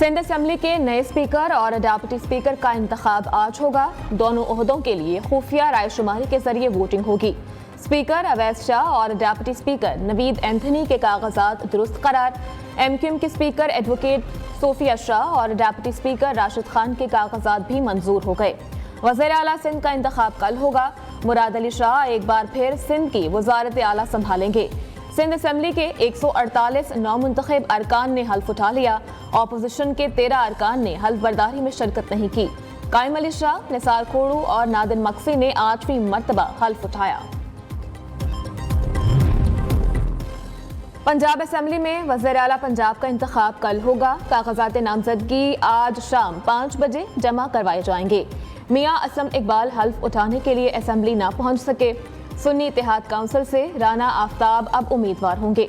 Sindh assembly के नए speaker और डेप्यूटी स्पीकर का इंतखाब आज होगा। दोनों ओहदों के लिए खुफिया रायशुमारी के जरिए वोटिंग होगी। स्पीकर अवैस शाह और डेप्यूटी स्पीकर नवीद एंथनी के कागजात दुरुस्त करार। एमक्यूएम के स्पीकर एडवोकेट सोफिया शाह और डेप्यूटी स्पीकर राशिद खान के कागजात भी मंजूर हो गए। वज़ीर आला सिंध का इंतखाब कल होगा। मुराद अली शाह एक बार फिर सिंध की वज़ारत आला संभालेंगे। सिंध असेंबली के 148 नौमुंतखब अरकान ने हल्फ उठा लिया। अपोजिशन के 13 अरकान ने हल्फ बर्दारी में शिरकत नहीं की। कायम अली शाह, निसार खोड़ू और नादिर मक्सी ने 8वीं मरतबा हल्फ उठाया। पंजाब असेंबली में वज़ीर आला पंजाब का इंतखाब कल होगा। कागजात नामजदगी आज शाम 5 बजे जमा करवाए जाएंगे। मियां असलम इकबाल हल्फ उठाने के लिए असेंबली ना पहुंच सके। सुन्नी इत्तेहाद काउंसिल से राना आफ्ताब अब उम्मीदवार होंगे।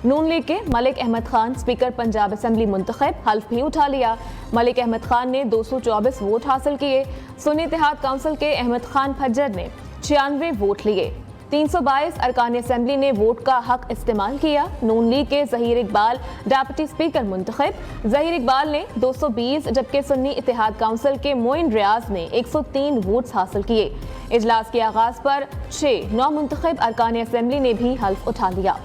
नून लीग के मलिक अहमद खान स्पीकर पंजाब असेंबली मुंतखब, हल्फ भी उठा लिया। मलिक अहमद खान ने 224 वोट हासिल किए। सुन्नी इत्तेहाद काउंसिल के अहमद खान फज्जर ने 96 वोट लिए। 322 अरकान असेंबली ने वोट का हक इस्तेमाल किया। नून लीग के ज़हीर इकबाल डेप्यूटी स्पीकर मुंतखब, ज़हीर इकबाल ने 220 जबकि सुन्नी इत्तेहाद काउंसिल के मोइन रियाज ने 103 वोट्स हासिल किए। इजलास के आगाज पर 6 नौमुंतखब अरकान असेंबली ने भी हल्फ उठा लिया।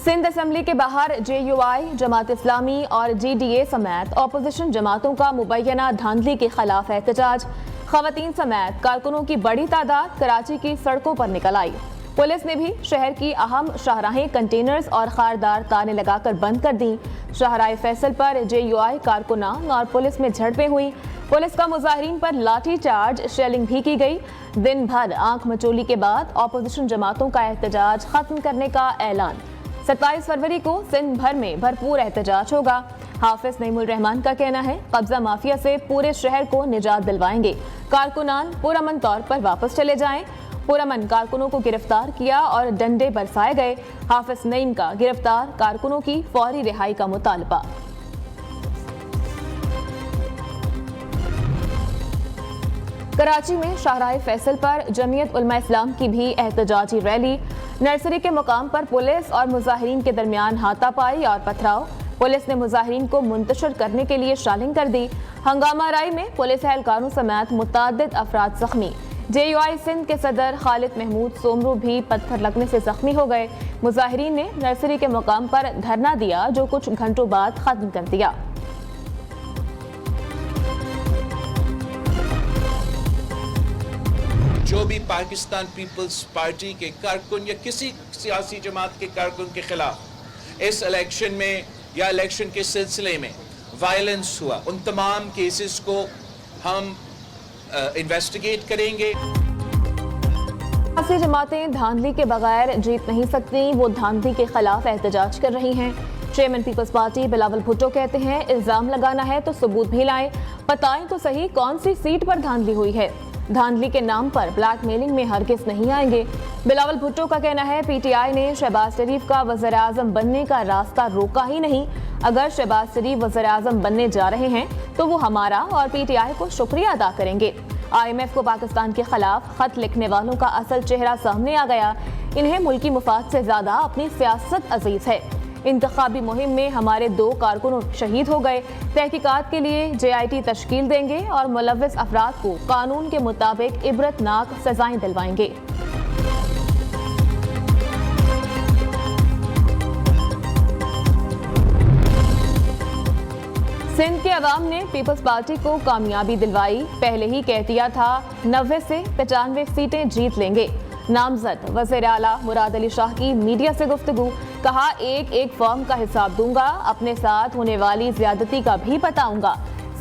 सिंध असेंबली के बाहर JUI, जमात इस्लामी और GDA समेत अपोजिशन जमातों का मुबैना धांधली के खिलाफ एहतजाज। खवातीन समेत कारकुनों की बड़ी तादाद कराची की सड़कों पर निकल आई। पुलिस ने भी शहर की अहम शाहराहें कंटेनर्स और खारदार तारें लगाकर बंद कर दी। शाहराह फैसल पर JUI कारकुनान और पुलिस में झड़पें हुई। पुलिस का मुजाहिरीन पर लाठी चार्ज, शेलिंग भी की गई। दिन भर आंख मचोली के बाद अपोजिशन जमातों का एहतजाज खत्म करने का ऐलान। 27 फरवरी को सिंध भर में भरपूर एहतजाज होगा। हाफिज नईमुल रहमान का कहना है कब्जा माफिया से पूरे शहर को निजात दिलवाएंगे। कारकुनान पुरअमन तौर पर वापस चले जाएं। पुरअमन कारकुनों को गिरफ्तार किया और डंडे बरसाए गए। हाफिज नईम का गिरफ्तार कारकुनों की फौरी रिहाई का मुतालबा। कराची में शाहराह फैसल पर जमीयत उलमा इस्लाम की भी एहतजाजी रैली। नर्सरी के मुकाम पर पुलिस और मुजाहिरीन के दरमियान हाथापाई और पथराव। पुलिस ने मुजाहिरीन को मुंतशिर करने के लिए शालिंग कर दी। हंगामा राई में पुलिस एहलकारों समेत मुतअद्दिद अफराद जख्मी। JUI सिंध के सदर खालिद महमूद सोमरू भी पत्थर लगने से जख्मी हो गए। मुजाहिरीन ने नर्सरी के मुकाम पर धरना दिया जो कुछ घंटों बाद खत्म कर दिया। जो भी पाकिस्तान पीपल्स पार्टी के कारकुन या किसी सियासी जमात के कारकुन के खिलाफ इस इलेक्शन में या इलेक्शन के सिलसिले में वायलेंस हुआ, उन तमाम केसेस को हम इन्वेस्टिगेट करेंगे। सियासी जमातें धांधली के बगैर जीत नहीं सकती, वो धांधली के खिलाफ एहतजाज कर रही हैं। चेयरमैन पीपल्स पार्टी बिलावल भुट्टो कहते हैं इल्जाम लगाना है तो सबूत भी लाएं, बताएं तो सही कौन सी सीट पर धांधली हुई है। धांधली के नाम पर ब्लैकमेलिंग में हरगिज नहीं आएंगे। बिलावल भुट्टो का कहना है PTI ने शहबाज शरीफ का वज़ीर आज़म बनने का रास्ता रोका ही नहीं। अगर शहबाज शरीफ वज़ीर आज़म बनने जा रहे हैं तो वो हमारा और PTI को शुक्रिया अदा करेंगे। IMF को पाकिस्तान के खिलाफ खत लिखने वालों का असल चेहरा सामने आ गया। इन्हें मुल्की मुफाद से ज्यादा अपनी सियासत अजीज है। इंतखाबी मुहिम में हमारे 2 कारकुन शहीद हो गए। तहकीकात के लिए JIT तश्कील देंगे और मुलव्विस अफराद को कानून के मुताबिक इबरतनाक सजाएं दिलवाएंगे। सिंध के अवाम ने पीपल्स पार्टी को कामयाबी दिलवाई। पहले ही कह दिया था 90 से 95 सीटें जीत लेंगे। नामजद वज़ीर आला मुराद अली शाह की मीडिया से गुफ्तगू, कहा एक एक फॉर्म का हिसाब दूंगा, अपने साथ होने वाली ज्यादती का भी बताऊंगा,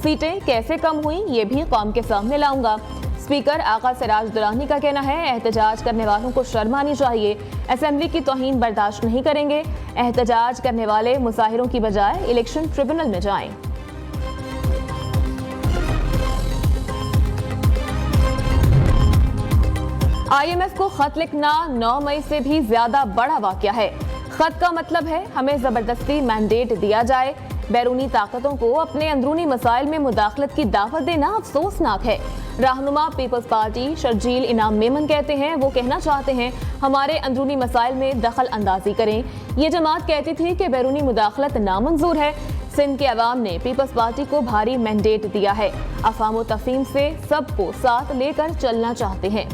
सीटें कैसे कम हुई ये भी कौम के सामने लाऊंगा। स्पीकर आका सिराज दुरानी का कहना है एहतजाज करने वालों को शर्म आनी चाहिए, असेंबली की तौहीन बर्दाश्त नहीं करेंगे। एहतजाज करने वाले मुजाहिरों की बजाय इलेक्शन ट्रिब्यूनल में जाएं। IMF को खत लिखना 9 मई से भी ज्यादा बड़ा वाकया है। खत का मतलब है हमें जबरदस्ती मैंडेट दिया जाए, बैरूनी ताकतों को अपने अंदरूनी मसाइल में मुदाखलत की दावत देना अफसोसनाक है। रहनुमा पीपल्स पार्टी शर्जील इनाम मेमन कहते हैं वो कहना चाहते हैं हमारे अंदरूनी मसाइल में दखल अंदाजी करें। ये जमात कहती थी कि बैरूनी मुदाखलत नामंजूर है। सिंध के अवाम ने पीपल्स पार्टी को भारी मैंडेट दिया है। अफाम व तफहीम से सबको साथ लेकर चलना चाहते हैं।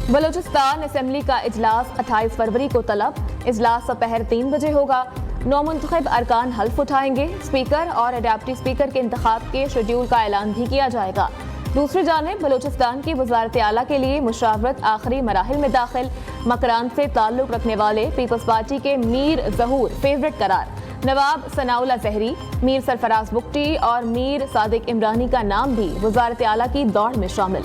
बलूचिस्तान असेंबली का इजलास 28 फरवरी को तलब। इजलास दोपहर 3 बजे होगा। नौमुंतखब अरकान हल्फ उठाएंगे। स्पीकर और डेप्टी स्पीकर के इंतखाब के शेड्यूल का ऐलान भी किया जाएगा। दूसरी जानिब बलूचिस्तान की वज़ारत आला के लिए मुशावरत आखिरी मराहिल में दाखिल। मकरान से ताल्लुक रखने वाले पीपल्स पार्टी के मीर ज़हूर फेवरेट करार। नवाब सनाउल्लाह ज़हरी, मीर सरफराज बुगटी और मीर सादिक इमरानी का नाम भी वज़ारत आला की दौड़ में शामिल।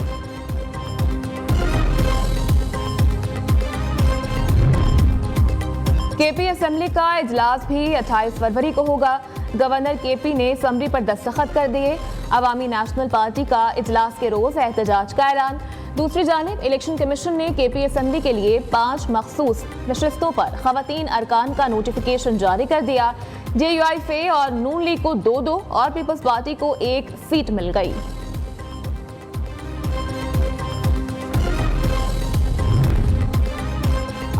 केपी असेंबली का इजलास भी 28 फरवरी को होगा। गवर्नर केपी ने समरी पर दस्तखत कर दिए। अवामी नेशनल पार्टी का इजलास के रोज एहतजाज का ऐलान। दूसरी जानिब इलेक्शन कमीशन ने केपी असेंबली के लिए 5 मखसूस नशस्तों पर खवातीन अरकान का नोटिफिकेशन जारी कर दिया। JUI फे और नून लीग को 2-2 और पीपल्स पार्टी को 1 सीट मिल गई।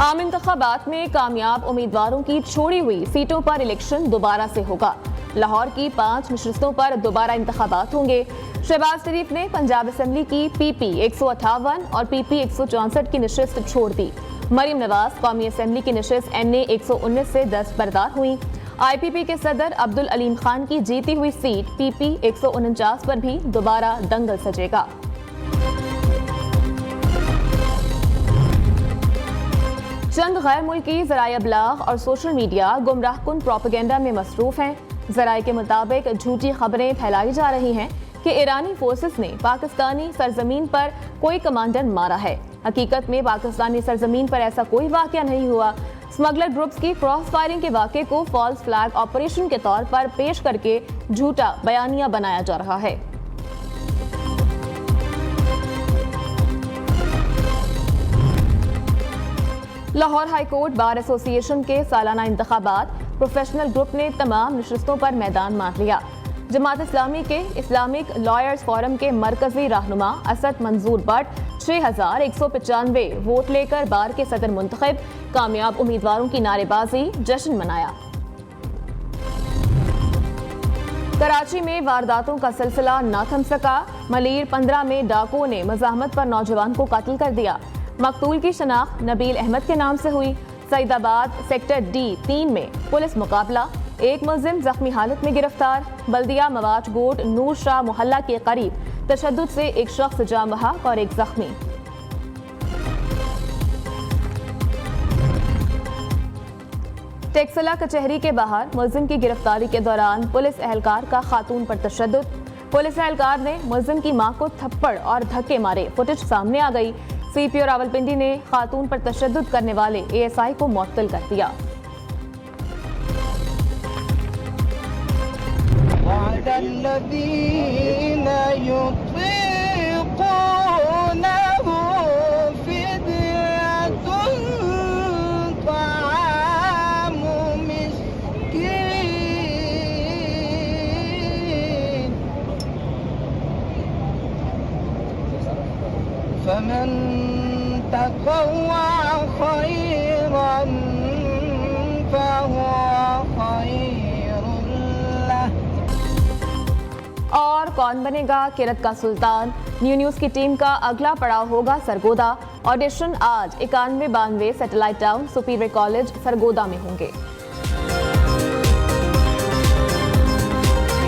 आम इंतखाबात में कामयाब उम्मीदवारों की छोड़ी हुई सीटों पर इलेक्शन दोबारा से होगा। लाहौर की 5 नशस्तों पर दोबारा इंतखाबात होंगे। शहबाज शरीफ ने पंजाब असेंबली की PP 158 और PP 164 की नशस्त छोड़ दी। मरीम नवाज कौमी असेंबली की नशस्त NA 119 से दस्तबरदार हुई। IPP के सदर अब्दुल अलीम खान की जीती हुई सीट PP 149 पर भी दोबारा दंगल सजेगा। चंद गैर मुल्की ज़राए अबलाग और सोशल मीडिया गुमराहकुन प्रोपेगेंडा में मसरूफ हैं। ज़राए के मुताबिक झूठी खबरें फैलाई जा रही हैं कि ईरानी फोर्सेस ने पाकिस्तानी सरजमीन पर कोई कमांडर मारा है। हकीकत में पाकिस्तानी सरजमीन पर ऐसा कोई वाक़या नहीं हुआ। स्मगलर ग्रुप्स की क्रॉस फायरिंग के वाक़े को फॉल्स फ्लैग ऑपरेशन के तौर पर पेश करके झूठा बयानिया बनाया जा रहा है। Lahore high court bar association के सालाना इंतखाबात प्रोफेशनल ग्रुप ने तमाम नशस्तों पर मैदान मार लिया। जमात इस्लामी के इस्लामिक लॉयर्स फोरम के मरकजी रहनुमा असद मंजूर बट 6195 वोट लेकर बार के सदर मुंतखब। कामयाब उम्मीदवारों की नारेबाजी जश्न मनाया। कराची में वारदातों का सिलसिला न थम सका। मलीर 15 में डाकुओं ने मज़ाहमत पर नौजवान को कत्ल कर दिया। मकतूल की शनाख्त नबील अहमद के नाम से हुई। सईदाबाद सेक्टर D3 में पुलिस मुकाबला। एक मुलजिम जख्मी हालत में गिरफ्तार। बल्दिया मवाज गोट नूर शाह मोहल्ला के करीब तशद्दुद से एक शख्स जाम बहक और एक जख्मी। टेक्सला कचहरी के बाहर मुलजिम की गिरफ्तारी के दौरान पुलिस एहलकार का खातून पर तशद्दुद। पुलिस एहलकार ने मुलजिम की मां को थप्पड़ और धक्के मारे। फुटेज सामने आ गई। CPO रावलपिंडी ने खातून पर तशद्दुद करने वाले ASI को मुअत्तल कर दिया। فمن تطوع خيرا فهو خير له। और कौन बनेगा किरत का सुल्तान? न्यूज़ की टीम का अगला पड़ाव होगा सरगोदा। ऑडिशन आज 91-92 satellite town superior college Sargodha में होंगे।